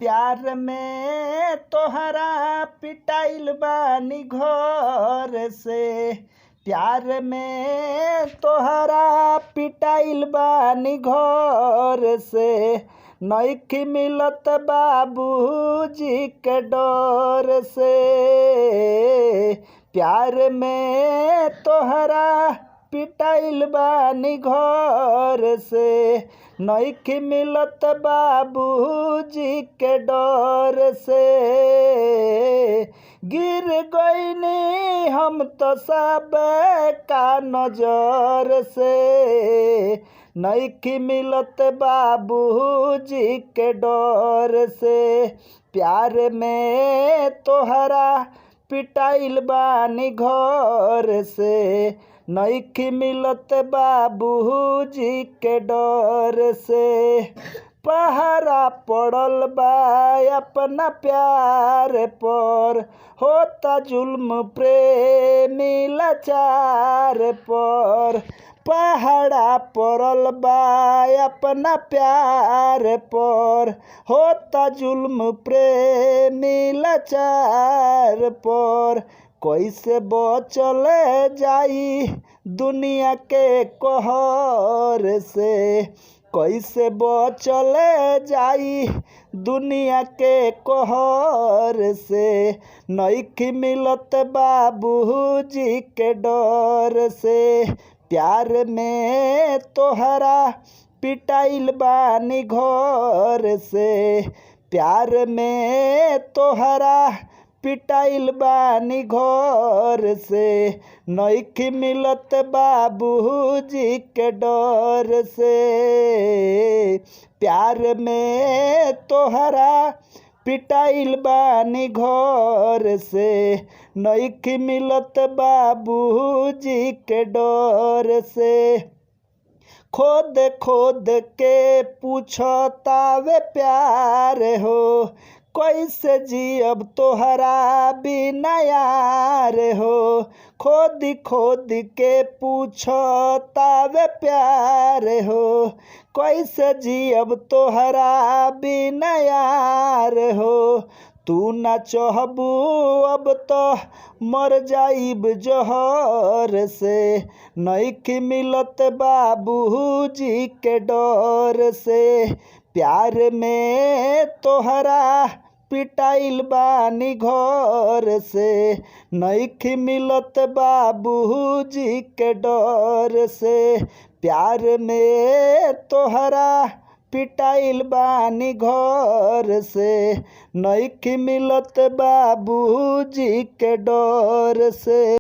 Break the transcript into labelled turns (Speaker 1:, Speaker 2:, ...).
Speaker 1: प्यार में तोहरा पिटाइल बानी घर से। प्यार में तोहरा पिटाइल बानी घर से। नइखी मिलत बाबूजी के डर से। प्यार में तोहरा पिटाइल बानी घर से। नइखी मिलत बाबूजी के डर से। गिर गइनी हम तो सब का नजर से। नइखी मिलत बाबूजी के डर से। प्यार में तोहरा पिटाइल बानी घर से। नइखी मिलत बाबूजी के डर से। पहरा पड़ल बा अपना प्यार पर। होता जुल्म प्रेमी लाचार पर। पहरा पड़ल बा अपना प्यार पर। होता जुल्म प्रेमी लाचार पर। कैसे बचल जाई दुनिया के कहर से। कैसे बचल जाई दुनिया के कहर से। नइखी मिलत बाबूजी के डर से। प्यार में तोहरा पिटाइल बानी घर से। प्यार में तोहरा पिटाइल बानी घर से। नइखी मिलत बाबूजी के डर से। प्यार में तोहरा पिटाइल बानी घर से। नइखी मिलत बाबूजी के डर से। खोद खोद के पूछतावे प्यार हो। कैसे जियब तोहरा बिना यार हो। खोद खोद के पूछतावे प्यार हो। कैसे जियब तोहरा बिना यार हो। तू ना चाहबू अब तो मर जाइब जहर से। नइखी मिलत बाबूजी के डर से। प्यार में तोहरा पिटाइल बानी घर से। नइखी मिलत बाबूजी के डर से। प्यार में तोहरा पिटाइल बानी घर से। नइखी मिलत बाबूजी के डर से।